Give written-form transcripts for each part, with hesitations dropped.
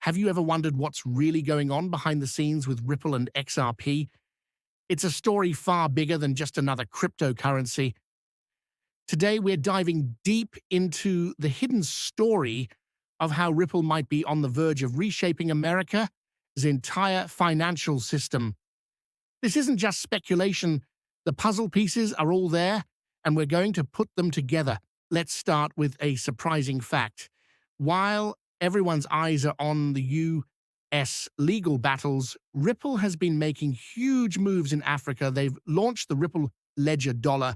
Have you ever wondered what's really going on behind the scenes with Ripple and XRP? It's a story far bigger than just another cryptocurrency. Today, we're diving deep into the hidden story of how Ripple might be on the verge of reshaping America's entire financial system. This isn't just speculation. The puzzle pieces are all there, and we're going to put them together. Let's start with a surprising fact. While everyone's eyes are on the U.S. legal battles, Ripple has been making huge moves in Africa. They've launched the Ripple Ledger dollar,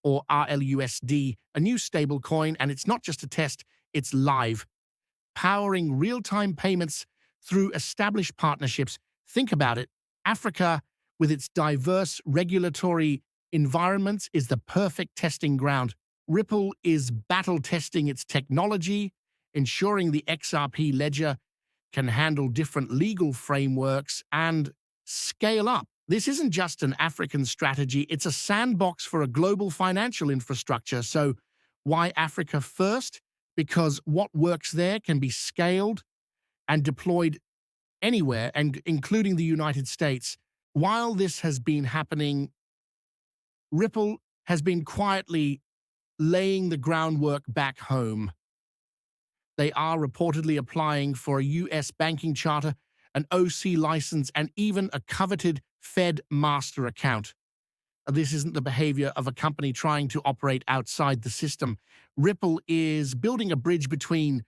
or RLUSD, a new stablecoin, and it's not just a test, it's live, powering real-time payments through established partnerships. Think about it. Africa, with its diverse regulatory environments, is the perfect testing ground. Ripple is battle-testing its technology, ensuring the XRP Ledger can handle different legal frameworks and scale up. This isn't just an African strategy, it's a sandbox for a global financial infrastructure. So why Africa first? Because what works there can be scaled and deployed anywhere, and including the United States. While this has been happening, Ripple has been quietly laying the groundwork back home. They are reportedly applying for a U.S. banking charter, an OC license, and even a coveted Fed master account. This isn't the behavior of a company trying to operate outside the system. Ripple is building a bridge between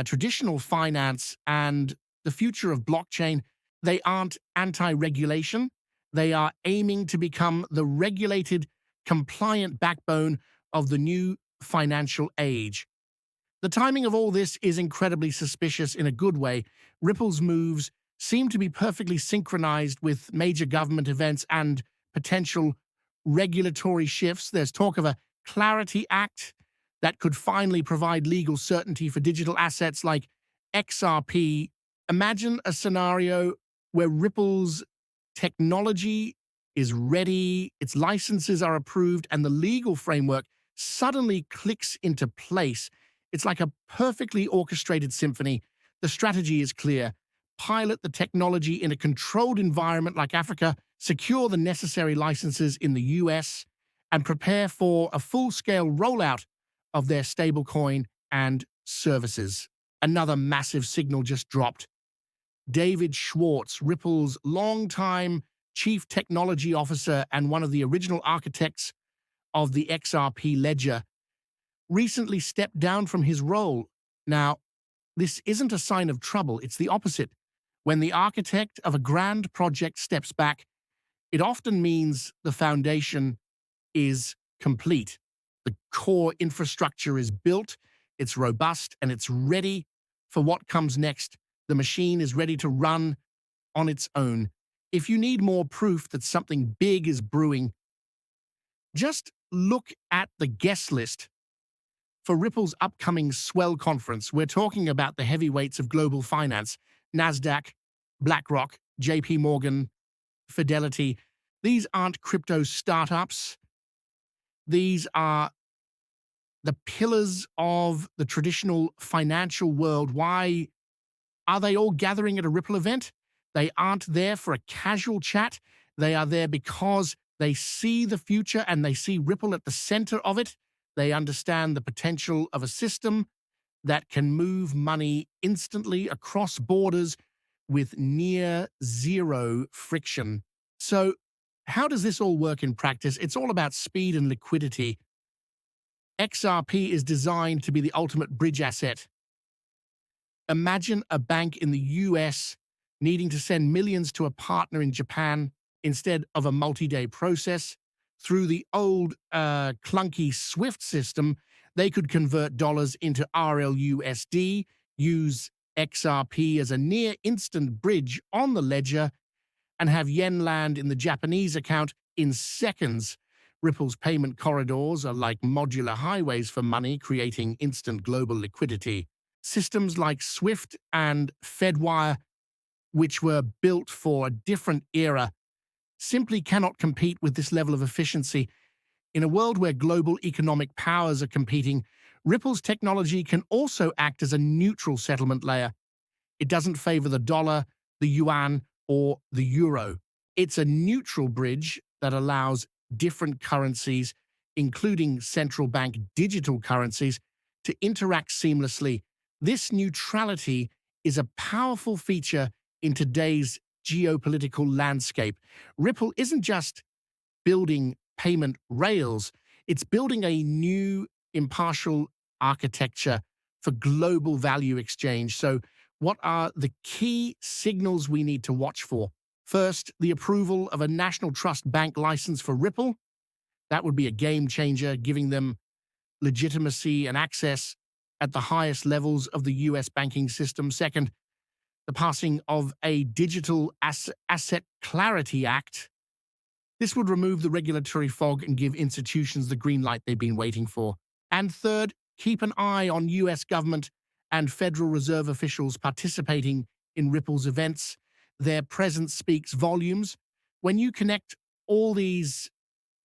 traditional finance and the future of blockchain. They aren't anti-regulation. They are aiming to become the regulated, compliant backbone of the new financial age. The timing of all this is incredibly suspicious in a good way. Ripple's moves seem to be perfectly synchronized with major government events and potential regulatory shifts. There's talk of a Clarity Act that could finally provide legal certainty for digital assets like XRP. Imagine a scenario where Ripple's technology is ready, its licenses are approved, and the legal framework suddenly clicks into place. It's like a perfectly orchestrated symphony. The strategy is clear. Pilot the technology in a controlled environment like Africa, secure the necessary licenses in the US, and prepare for a full-scale rollout of their stablecoin and services. Another massive signal just dropped. David Schwarz, Ripple's longtime chief technology officer and one of the original architects of the XRP Ledger, recently stepped down from his role. Now, this isn't a sign of trouble, it's the opposite. When the architect of a grand project steps back, it often means the foundation is complete. The core infrastructure is built, it's robust, and it's ready for what comes next. The machine is ready to run on its own. If you need more proof that something big is brewing, just look at the guest list for Ripple's upcoming Swell conference. We're talking about the heavyweights of global finance: Nasdaq, BlackRock, JP Morgan, Fidelity. These aren't crypto startups. These are the pillars of the traditional financial world. Why are they all gathering at a Ripple event? They aren't there for a casual chat. They are there because they see the future and they see Ripple at the center of it. They understand the potential of a system that can move money instantly across borders with near zero friction. So, how does this all work in practice? It's all about speed and liquidity. XRP is designed to be the ultimate bridge asset. Imagine a bank in the US needing to send millions to a partner in Japan instead of a multi-day process. Through the old, clunky SWIFT system, they could convert dollars into RLUSD, use XRP as a near-instant bridge on the ledger, and have yen land in the Japanese account in seconds. Ripple's payment corridors are like modular highways for money, creating instant global liquidity. Systems like SWIFT and Fedwire, which were built for a different era, simply cannot compete with this level of efficiency. In a world where global economic powers are competing, Ripple's technology can also act as a neutral settlement layer. It doesn't favor the dollar, the yuan, or the euro. It's a neutral bridge that allows different currencies, including central bank digital currencies, to interact seamlessly. This neutrality is a powerful feature in today's geopolitical landscape. Ripple isn't just building payment rails, it's building a new impartial architecture for global value exchange. So, what are the key signals we need to watch for? First, the approval of a national trust bank license for Ripple. That would be a game changer, giving them legitimacy and access at the highest levels of the U.S. banking system. Second, the passing of a Digital Asset Clarity Act. This would remove the regulatory fog and give institutions the green light they've been waiting for. And third, keep an eye on U.S. government and Federal Reserve officials participating in Ripple's events. Their presence speaks volumes. When you connect all these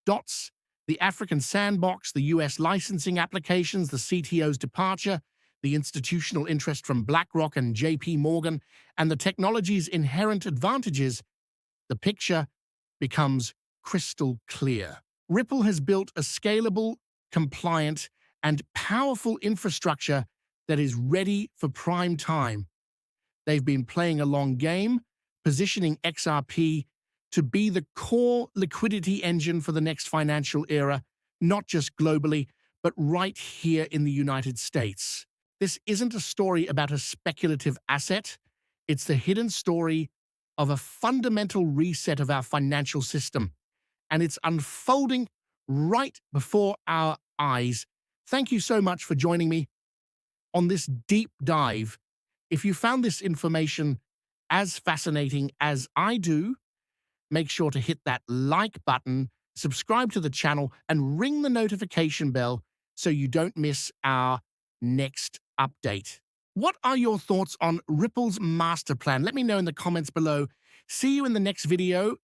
dots, the African sandbox, the U.S. licensing applications, the CTO's departure, the institutional interest from BlackRock and JP Morgan, and the technology's inherent advantages, the picture becomes crystal clear. Ripple has built a scalable, compliant, and powerful infrastructure that is ready for prime time. They've been playing a long game, positioning XRP to be the core liquidity engine for the next financial era, not just globally, but right here in the United States. This isn't a story about a speculative asset. It's the hidden story of a fundamental reset of our financial system, and it's unfolding right before our eyes. Thank you so much for joining me on this deep dive. If you found this information as fascinating as I do, make sure to hit that like button, subscribe to the channel, and ring the notification bell so you don't miss our next update. What are your thoughts on Ripple's master plan? Let me know in the comments below. See you in the next video.